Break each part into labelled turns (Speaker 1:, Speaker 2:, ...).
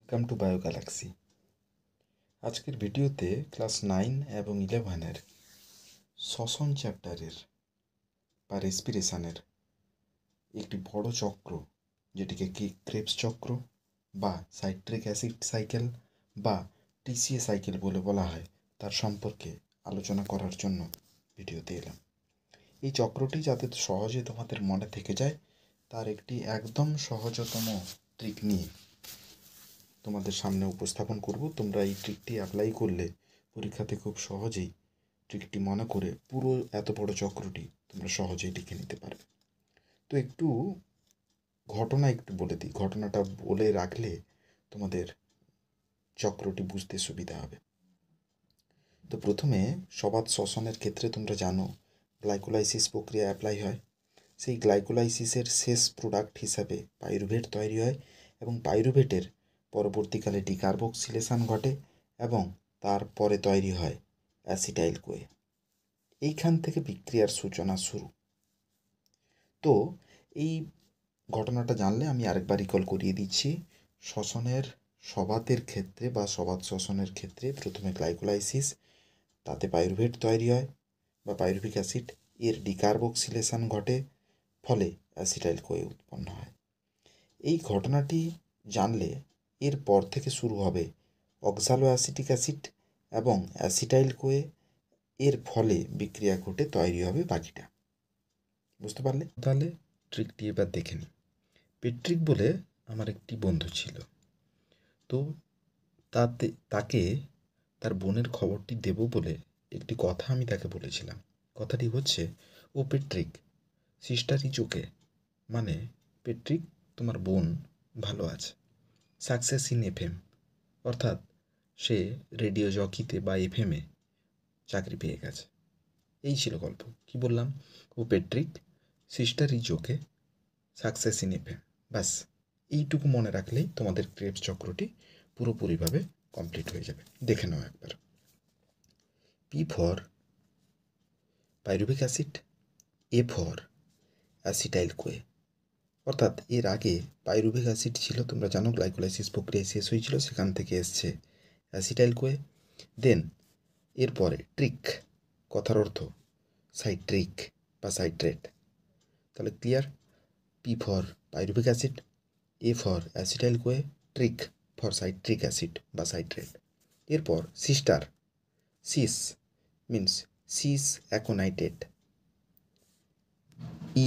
Speaker 1: Welcome to bio Galaxy. আজকের ভিডিওতে class 9 এবং 11-এর শ্বসন চ্যাপ্টারের বা রেসপিরেশনের একটি বড় চক্র, যেটিকে কি ক্রেবস চক্র বা সাইট্রিক অ্যাসিড সাইকেল বা টিসিএ সাইকেল বলে বলা হয়, তার সম্পর্কে আলোচনা করার জন্য ভিডিওতে এলাম। এই চক্রটি যাতে সহজে তোমাদের মনে থেকে যায়, তার একটি একদম সহজতম ট্রিক নিয়ে তোমাদের সামনে উপস্থাপন করব। তোমরা এই ট্রিকটি অ্যাপ্লাই করলে পরীক্ষাতে খুব সহজেই ট্রিকটি মনে করে পুরো এত বড় চক্রটি তোমরা সহজেই লিখে নিতে পারবে। তো একটু ঘটনা বলে দিই। ঘটনাটা বলে রাখলে তোমাদের চক্রটি বুঝতে সুবিধা হবে। তো প্রথমে সবাত শ্বসনের ক্ষেত্রে তোমরা জানো গ্লাইকোলাইসিস প্রক্রিয়া অ্যাপ্লাই হয়। সেই গ্লাইকোলাইসিসের শেষ প্রোডাক্ট হিসাবে পাইরুভেট তৈরি হয় এবং পাইরুভেটের পরবর্তীকালে ডিকার্বক্সিলেশন ঘটে এবং তারপরে তৈরি হয় অ্যাসিটাইল কোয়ে। এইখান থেকে বিক্রিয়ার সূচনা শুরু। তো এই ঘটনাটা জানলে আমি আরেকবার রিকল করিয়ে দিচ্ছি। শ্বসনের সবাতের ক্ষেত্রে বা সবাত শ্বসনের ক্ষেত্রে প্রথমে গ্লাইকোলাইসিস, তাতে পাইরুভেট তৈরি হয় বা পাইরুভিক অ্যাসিড, এর ডিকার্বক্সিলেশন ঘটে, ফলে অ্যাসিটাইল কোয়ে উৎপন্ন হয়। এই ঘটনাটি জানলে এরপর থেকে শুরু হবে অক্সালো অ্যাসিটিক অ্যাসিড এবং অ্যাসিটাইল কোয়ে, এর ফলে বিক্রিয়া ঘটে তৈরি হবে বাকিটা। বুঝতে পারলে? তাহলে ট্রিকটি এবার দেখে নিই। পেট্রিক বলে আমার একটি বন্ধু ছিল। তো তাকে তার বোনের খবরটি দেব বলে একটি কথা আমি তাকে বলেছিলাম। কথাটি হচ্ছে, ও পেট্রিক, সিস্টার ইজ ওকে, মানে পেট্রিক, তোমার বোন ভালো আছে, সাকসেস ইন এফএম, অর্থাৎ সে রেডিও জকিতে বা এফএমে চাকরি পেয়ে গেছে। এই ছিল গল্প। কি বললাম? Oh Patrick, sister is okay, success in FM. ব্যাস, এইটুকু মনে রাখলেই তোমাদের ক্রেবস চক্রটি পুরোপুরিভাবে কমপ্লিট হয়ে যাবে। দেখে নাও একবার। P for pyruvic acid, A for acetyl Koi. অর্থাৎ এর আগে পাইরুভিক অ্যাসিড ছিল, তোমরা জানো গ্লাইকোলাইসিস প্রক্রিয়া শেষ হয়েছিল, সেখান থেকে এসছে অ্যাসিটাইল কোয়ে। দেন এরপরে ট্রিক, কথার অর্থ সাইট্রিক বা সাইট্রেট। তাহলে clear? P for pyruvic acid, A for acetyl CoA, trick for citric acid বা সাইট্রেট। এরপর sister, cis means cis aconitate,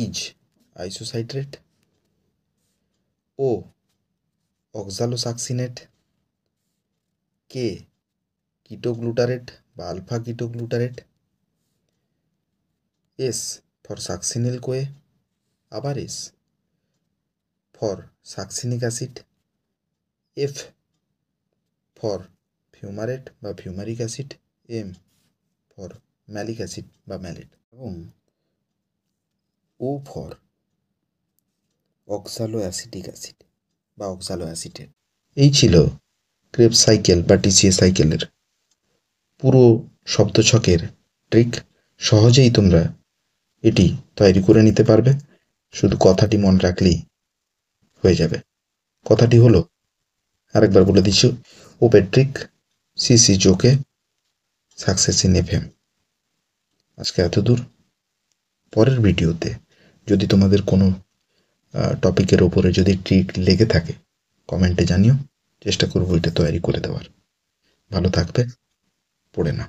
Speaker 1: is isocitrate, O oxalosuccinate, K ketoglutarate বা alpha ketoglutarate, S for succinyl CoA, আবার S for succinic acid, F for fumarate বা fumaric acid, M for malic acid বা malate, এবং O for oxalo acetic acid বা oxalo acetate. এই ছিল Krebs cycle বা TCA সাইকেলের পুরো শব্দছকের ট্রিক। সহজেই তোমরা এটি তৈরি করে নিতে পারবে, শুধু কথাটি মনে রাখলেই হয়ে যাবে। কথাটি হলো, আরেকবার বলে দিচ্ছি, ও পেট্রিক, সিসি জোকে, সাকসেস ইন এফএম। আজকে এত দূর। পরের ভিডিওতে যদি তোমাদের কোনো টপিকের ওপরে যদি ট্রিক লেগে থাকে, কমেন্টে জানিও, চেষ্টা করবো এটা তৈরি করে দেওয়ার। ভালো থাকবে, পড়ে না।